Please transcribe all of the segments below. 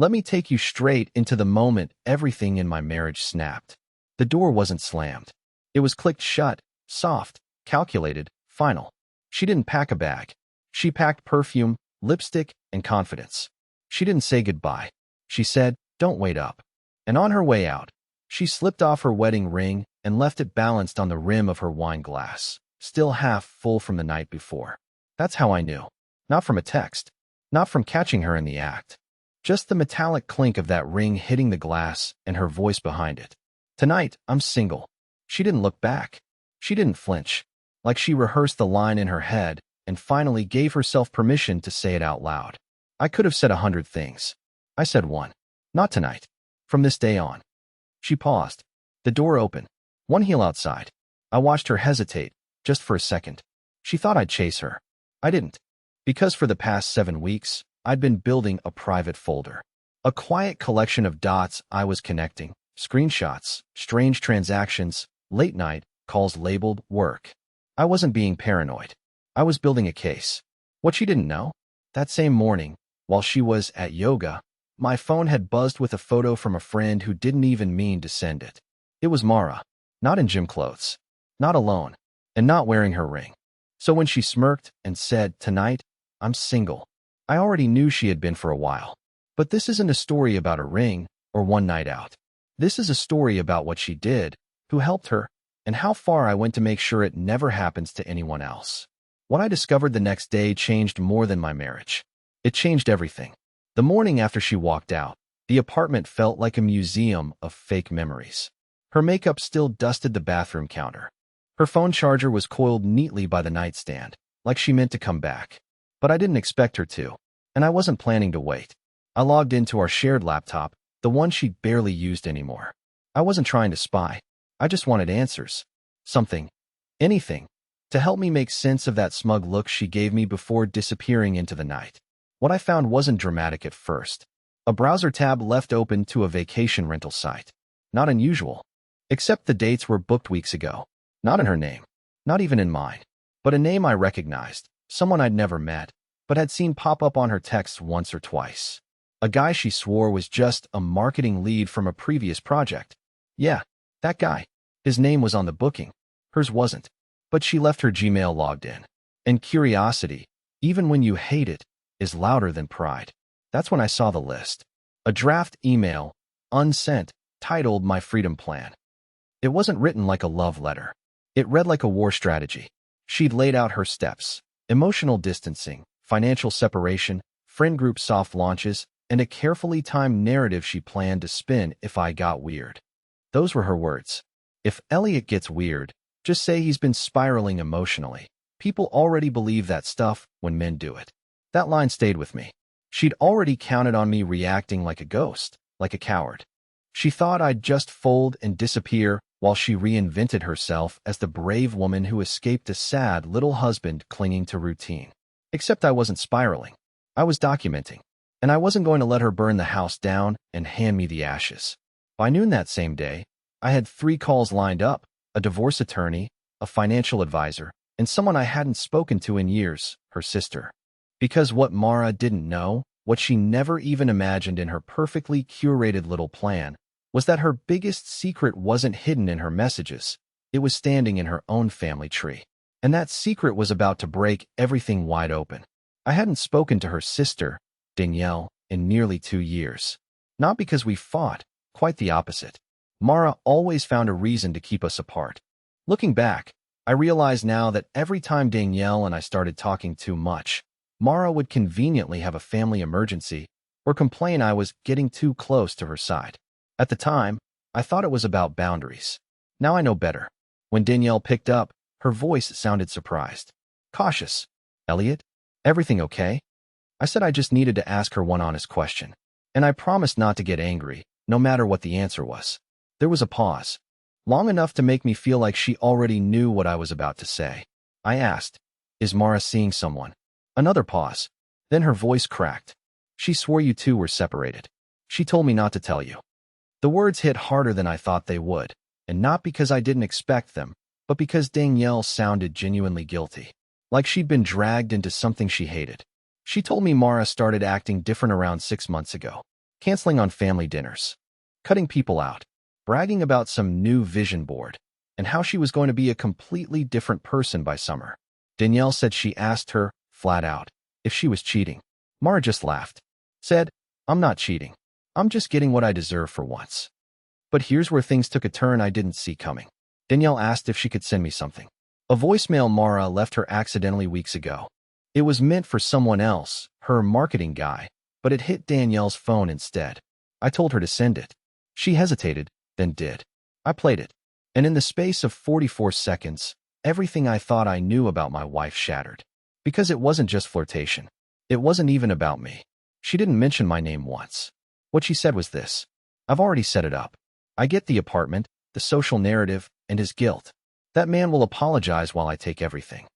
Let me take you straight into the moment everything in my marriage snapped. The door wasn't slammed. It was clicked shut, soft, calculated, final. She didn't pack a bag. She packed perfume, lipstick, and confidence. She didn't say goodbye. She said, "Don't wait up." And on her way out, she slipped off her wedding ring and left it balanced on the rim of her wine glass, still half full from the night before. That's how I knew. Not from a text. Not from catching her in the act. Just the metallic clink of that ring hitting the glass and her voice behind it. "Tonight, I'm single." She didn't look back. She didn't flinch. Like she rehearsed the line in her head and finally gave herself permission to say it out loud. I could have said 100 things. I said one. "Not tonight. From this day on." She paused. The door opened. One heel outside. I watched her hesitate, just for a second. She thought I'd chase her. I didn't. Because for the past 7 weeks, I'd been building a private folder. A quiet collection of dots I was connecting, screenshots, strange transactions, late night calls labeled work. I wasn't being paranoid. I was building a case. What she didn't know? That same morning, while she was at yoga, my phone had buzzed with a photo from a friend who didn't even mean to send it. It was Mara, not in gym clothes, not alone, and not wearing her ring. So when she smirked and said, "Tonight, I'm single," I already knew she had been for a while. But this isn't a story about a ring or one night out. This is a story about what she did, who helped her, and how far I went to make sure it never happens to anyone else. What I discovered the next day changed more than my marriage. It changed everything. The morning after she walked out, the apartment felt like a museum of fake memories. Her makeup still dusted the bathroom counter. Her phone charger was coiled neatly by the nightstand, like she meant to come back. But I didn't expect her to, and I wasn't planning to wait. I logged into our shared laptop, the one she barely used anymore. I wasn't trying to spy. I just wanted answers. Something. Anything. To help me make sense of that smug look she gave me before disappearing into the night. What I found wasn't dramatic at first. A browser tab left open to a vacation rental site. Not unusual. Except the dates were booked weeks ago. Not in her name. Not even in mine. But a name I recognized. Someone I'd never met, but had seen pop up on her texts once or twice. A guy she swore was just a marketing lead from a previous project. Yeah, that guy. His name was on the booking. Hers wasn't. But she left her Gmail logged in. And curiosity, even when you hate it, is louder than pride. That's when I saw the list. A draft email, unsent, titled "My Freedom Plan." It wasn't written like a love letter. It read like a war strategy. She'd laid out her steps: emotional distancing, financial separation, friend group soft launches, and a carefully timed narrative she planned to spin if I got weird. Those were her words. "If Elliott gets weird, just say he's been spiraling emotionally. People already believe that stuff when men do it." That line stayed with me. She'd already counted on me reacting like a ghost, like a coward. She thought I'd just fold and disappear while she reinvented herself as the brave woman who escaped a sad little husband clinging to routine. Except I wasn't spiraling. I was documenting. And I wasn't going to let her burn the house down and hand me the ashes. By noon that same day, I had 3 calls lined up: a divorce attorney, a financial advisor, and someone I hadn't spoken to in years, her sister. Because what Mara didn't know, what she never even imagined in her perfectly curated little plan, was that her biggest secret wasn't hidden in her messages. It was standing in her own family tree. And that secret was about to break everything wide open. I hadn't spoken to her sister, Danielle, in nearly 2 years. Not because we fought, quite the opposite. Mara always found a reason to keep us apart. Looking back, I realize now that every time Danielle and I started talking too much, Mara would conveniently have a family emergency or complain I was getting too close to her side. At the time, I thought it was about boundaries. Now I know better. When Danielle picked up, her voice sounded surprised. Cautious. "Elliott, everything okay?" I said I just needed to ask her one honest question. And I promised not to get angry, no matter what the answer was. There was a pause. Long enough to make me feel like she already knew what I was about to say. I asked, "Is Mara seeing someone?" Another pause. Then her voice cracked. "She swore you two were separated. She told me not to tell you." The words hit harder than I thought they would, and not because I didn't expect them, but because Danielle sounded genuinely guilty. Like she'd been dragged into something she hated. She told me Mara started acting different around 6 months ago. canceling on family dinners, cutting people out, bragging about some new vision board, and how she was going to be a completely different person by summer. Danielle said she asked her, flat out, if she was cheating. Mara just laughed, said, I'm not cheating. I'm just getting what I deserve for once. But here's where things took a turn I didn't see coming. Danielle asked if she could send me something. A voicemail Mara left her accidentally weeks ago. It was meant for someone else, her marketing guy, but it hit Danielle's phone instead. I told her to send it. She hesitated, then did. I played it. And in the space of 44 seconds, everything I thought I knew about my wife shattered. Because it wasn't just flirtation. It wasn't even about me. She didn't mention my name once. What she said was this: I've already set it up. I get the apartment, the social narrative, and his guilt. That man will apologize while I take everything.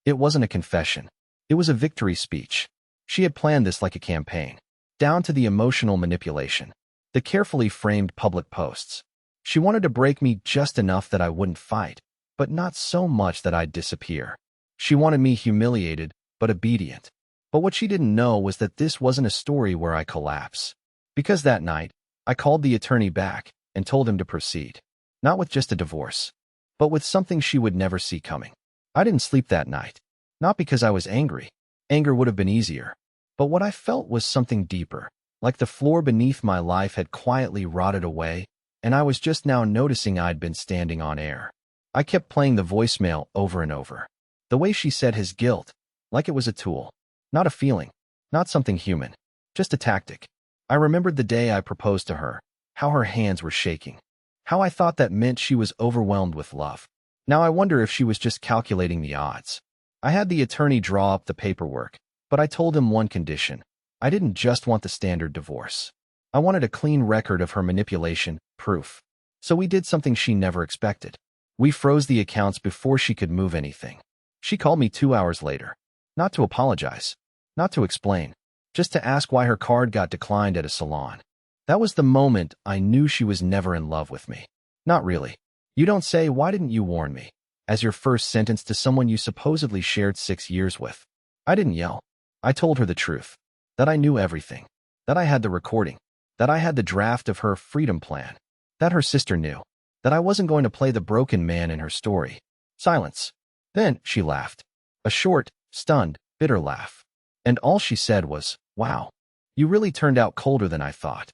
It wasn't a confession. It was a victory speech. She had planned this like a campaign, down to the emotional manipulation, the carefully framed public posts. She wanted to break me just enough that I wouldn't fight, but not so much that I'd disappear. She wanted me humiliated, but obedient. But what she didn't know was that this wasn't a story where I collapse. Because that night, I called the attorney back and told him to proceed. Not with just a divorce, but with something she would never see coming. I didn't sleep that night. Not because I was angry. Anger would have been easier. But what I felt was something deeper, like the floor beneath my life had quietly rotted away, and I was just now noticing I'd been standing on air. I kept playing the voicemail over and over. The way she said his guilt, like it was a tool, not a feeling, not something human, just a tactic. I remembered the day I proposed to her, how her hands were shaking, how I thought that meant she was overwhelmed with love. Now I wonder if she was just calculating the odds. I had the attorney draw up the paperwork, but I told him one condition. I didn't just want the standard divorce. I wanted a clean record of her manipulation, proof. So we did something she never expected. We froze the accounts before she could move anything. She called me 2 hours later. Not to apologize. Not to explain. Just to ask why her card got declined at a salon. That was the moment I knew she was never in love with me. Not really. You don't say, "Why didn't you warn me?" as your first sentence to someone you supposedly shared 6 years with. I didn't yell. I told her the truth. That I knew everything. That I had the recording. That I had the draft of her freedom plan. That her sister knew. That I wasn't going to play the broken man in her story. Silence. Then she laughed. A short, stunned, bitter laugh. And all she said was, "Wow. You really turned out colder than I thought."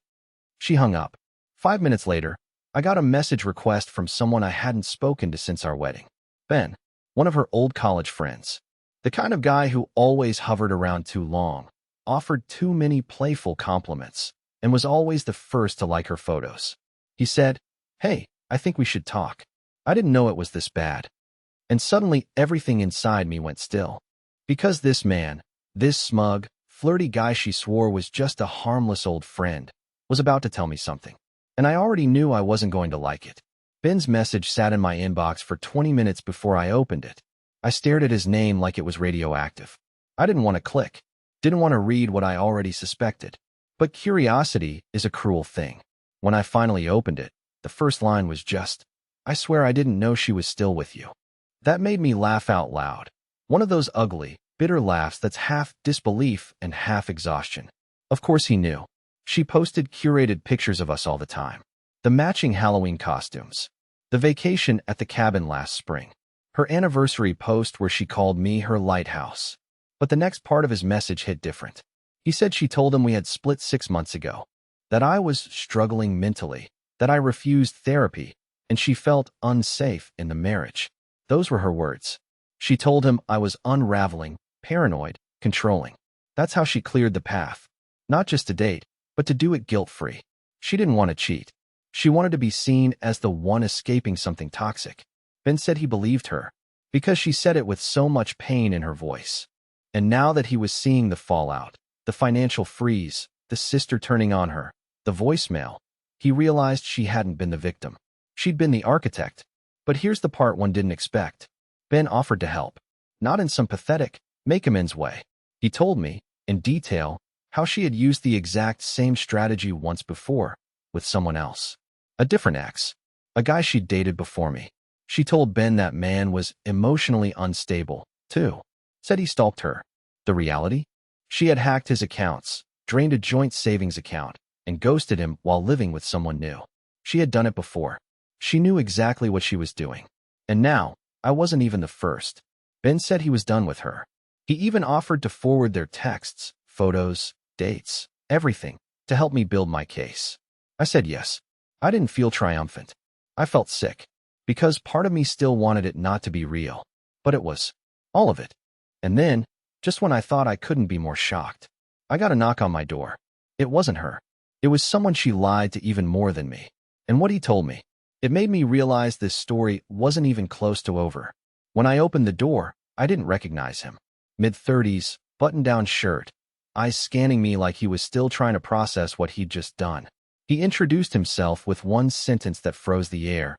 She hung up. 5 minutes later, I got a message request from someone I hadn't spoken to since our wedding. Ben, one of her old college friends. The kind of guy who always hovered around too long, offered too many playful compliments, and was always the first to like her photos. He said, "Hey, I think we should talk." I didn't know it was this bad. And suddenly everything inside me went still. Because this man, this smug, flirty guy she swore was just a harmless old friend, was about to tell me something. And I already knew I wasn't going to like it. Ben's message sat in my inbox for 20 minutes before I opened it. I stared at his name like it was radioactive. I didn't want to click. Didn't want to read what I already suspected. But curiosity is a cruel thing. When I finally opened it, the first line was just, "I swear I didn't know she was still with you." That made me laugh out loud. One of those ugly, bitter laughs that's half disbelief and half exhaustion. Of course he knew. She posted curated pictures of us all the time. The matching Halloween costumes. The vacation at the cabin last spring. Her anniversary post where she called me her lighthouse. But the next part of his message hit different. He said she told him we had split 6 months ago. That I was struggling mentally. That I refused therapy. And she felt unsafe in the marriage. Those were her words. She told him I was unraveling, paranoid, controlling. That's how she cleared the path. Not just to date, but to do it guilt-free. She didn't want to cheat. She wanted to be seen as the one escaping something toxic. Ben said he believed her, because she said it with so much pain in her voice. And now that he was seeing the fallout, the financial freeze, the sister turning on her, the voicemail, he realized she hadn't been the victim. She'd been the architect. But here's the part one didn't expect. Ben offered to help. Not in some pathetic, make-amends way. He told me, in detail, how she had used the exact same strategy once before, with someone else. A different ex. A guy she'd dated before me. She told Ben that man was emotionally unstable, too. Said he stalked her. The reality? She had hacked his accounts, drained a joint savings account, and ghosted him while living with someone new. She had done it before. She knew exactly what she was doing. And now, I wasn't even the first. Ben said he was done with her. He even offered to forward their texts, photos, dates, everything, to help me build my case. I said yes. I didn't feel triumphant. I felt sick, because part of me still wanted it not to be real. But it was. All of it. And then, just when I thought I couldn't be more shocked, I got a knock on my door. It wasn't her. It was someone she lied to even more than me. And what he told me, it made me realize this story wasn't even close to over. When I opened the door, I didn't recognize him. Mid-30s, button-down shirt, eyes scanning me like he was still trying to process what he'd just done. He introduced himself with one sentence that froze the air.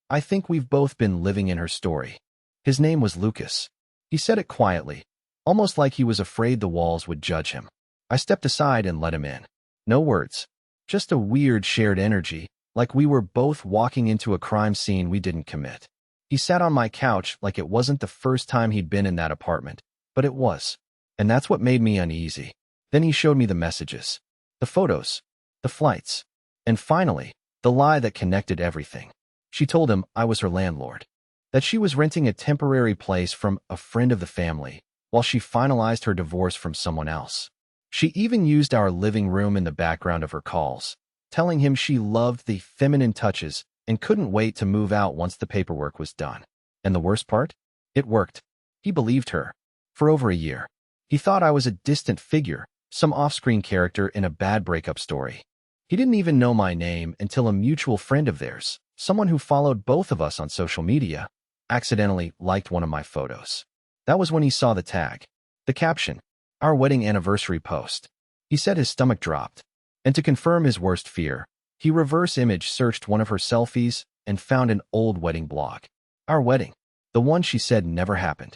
I think we've both been living in her story. His name was Lucas. He said it quietly, almost like he was afraid the walls would judge him. I stepped aside and let him in. No words. Just a weird shared energy, like we were both walking into a crime scene we didn't commit. He sat on my couch like it wasn't the first time he'd been in that apartment, but it was. And that's what made me uneasy. Then he showed me the messages, the photos, the flights, and finally, the lie that connected everything. She told him I was her landlord, that she was renting a temporary place from a friend of the family while she finalized her divorce from someone else. She even used our living room in the background of her calls, telling him she loved the feminine touches and couldn't wait to move out once the paperwork was done. And the worst part? It worked. He believed her. For over a year. He thought I was a distant figure, some off-screen character in a bad breakup story. He didn't even know my name until a mutual friend of theirs, someone who followed both of us on social media, accidentally liked one of my photos. That was when he saw the tag. The caption, our wedding anniversary post. He said his stomach dropped. And to confirm his worst fear, he reverse image searched one of her selfies and found an old wedding blog. Our wedding. The one she said never happened.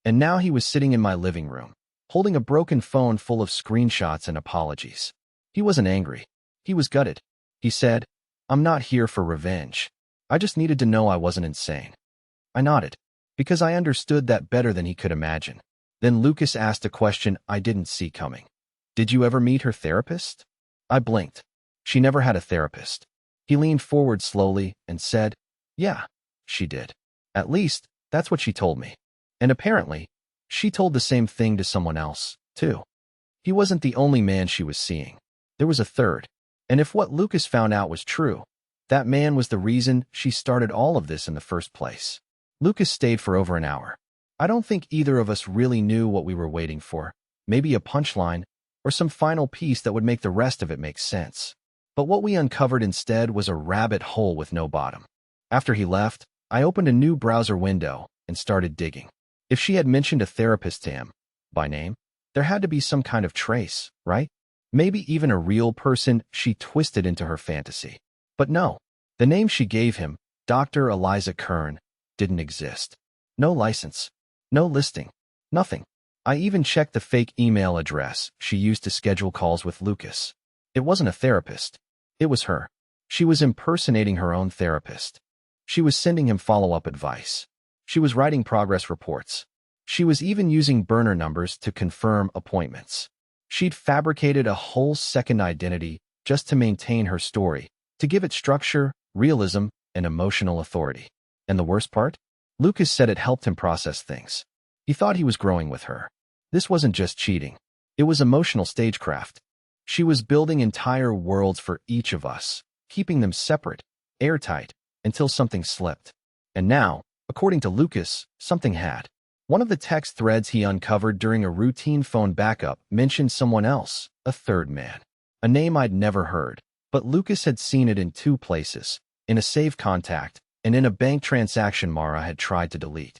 And now he was sitting in my living room, holding a broken phone full of screenshots and apologies. He wasn't angry. He was gutted. He said, I'm not here for revenge. I just needed to know I wasn't insane. I nodded, because I understood that better than he could imagine. Then Lucas asked a question I didn't see coming. Did you ever meet her therapist? I blinked. She never had a therapist. He leaned forward slowly and said, yeah, she did. At least, that's what she told me. And apparently, she told the same thing to someone else, too. He wasn't the only man she was seeing. There was a third. And if what Lucas found out was true, that man was the reason she started all of this in the first place. Lucas stayed for over an hour. I don't think either of us really knew what we were waiting for, maybe a punchline, or some final piece that would make the rest of it make sense. But what we uncovered instead was a rabbit hole with no bottom. After he left, I opened a new browser window and started digging. If she had mentioned a therapist to him, by name, there had to be some kind of trace, right? Maybe even a real person she twisted into her fantasy. But no, the name she gave him, Dr. Eliza Kern, didn't exist. No license. No listing. Nothing. I even checked the fake email address she used to schedule calls with Lucas. It wasn't a therapist. It was her. She was impersonating her own therapist. She was sending him follow-up advice. She was writing progress reports. She was even using burner numbers to confirm appointments. She'd fabricated a whole second identity just to maintain her story, to give it structure, realism, and emotional authority. And the worst part? Lucas said it helped him process things. He thought he was growing with her. This wasn't just cheating. It was emotional stagecraft. She was building entire worlds for each of us, keeping them separate, airtight, until something slipped. And now, according to Lucas, something had. One of the text threads he uncovered during a routine phone backup mentioned someone else, a third man. A name I'd never heard, but Lucas had seen it in two places, in a saved contact and in a bank transaction Mara had tried to delete.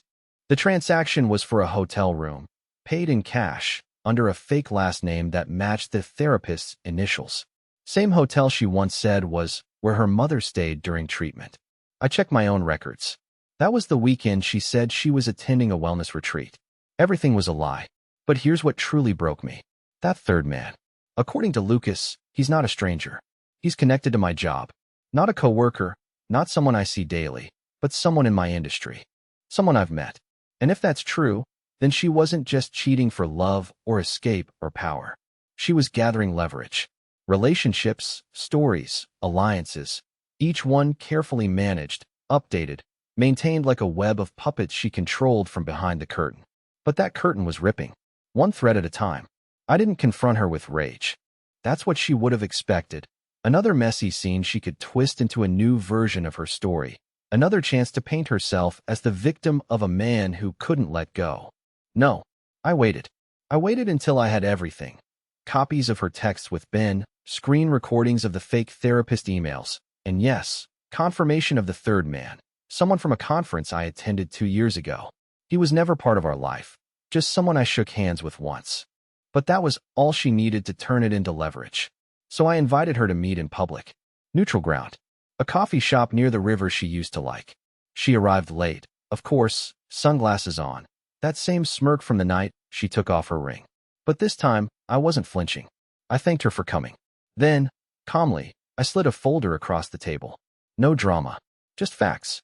The transaction was for a hotel room, paid in cash, under a fake last name that matched the therapist's initials. Same hotel she once said was where her mother stayed during treatment. I checked my own records. That was the weekend she said she was attending a wellness retreat. Everything was a lie. But here's what truly broke me. That third man. According to Lucas, he's not a stranger. He's connected to my job. Not a coworker, not someone I see daily, but someone in my industry. Someone I've met. And if that's true, then she wasn't just cheating for love or escape or power. She was gathering leverage. Relationships, stories, alliances, each one carefully managed, updated, maintained like a web of puppets she controlled from behind the curtain. But that curtain was ripping, one thread at a time. I didn't confront her with rage. That's what she would have expected. Another messy scene she could twist into a new version of her story. Another chance to paint herself as the victim of a man who couldn't let go. No, I waited. I waited until I had everything. Copies of her texts with Ben, screen recordings of the fake therapist emails, and yes, confirmation of the third man, someone from a conference I attended 2 years ago. He was never part of our life, just someone I shook hands with once. But that was all she needed to turn it into leverage. So I invited her to meet in public. Neutral ground. A coffee shop near the river she used to like. She arrived late, of course, sunglasses on. That same smirk from the night she took off her ring. But this time, I wasn't flinching. I thanked her for coming. Then, calmly, I slid a folder across the table. No drama, just facts.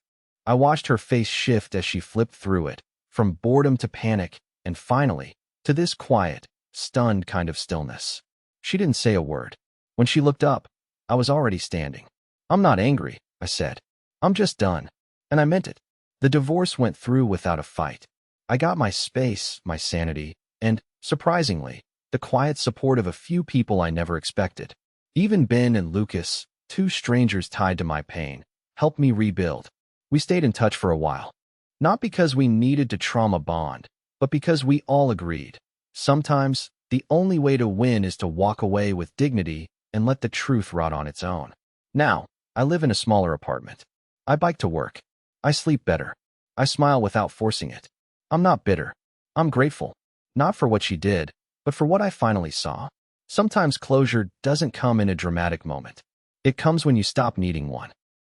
I watched her face shift as she flipped through it, from boredom to panic, and finally, to this quiet, stunned kind of stillness. She didn't say a word. When she looked up, I was already standing. "I'm not angry," I said. "I'm just done." And I meant it. The divorce went through without a fight. I got my space, my sanity, and, surprisingly, the quiet support of a few people I never expected. Even Ben and Lucas, two strangers tied to my pain, helped me rebuild. We stayed in touch for a while. Not because we needed to trauma bond, but because we all agreed. Sometimes, the only way to win is to walk away with dignity and let the truth rot on its own. Now, I live in a smaller apartment. I bike to work. I sleep better. I smile without forcing it. I'm not bitter. I'm grateful. Not for what she did, but for what I finally saw. Sometimes closure doesn't come in a dramatic moment. It comes when you stop needing one.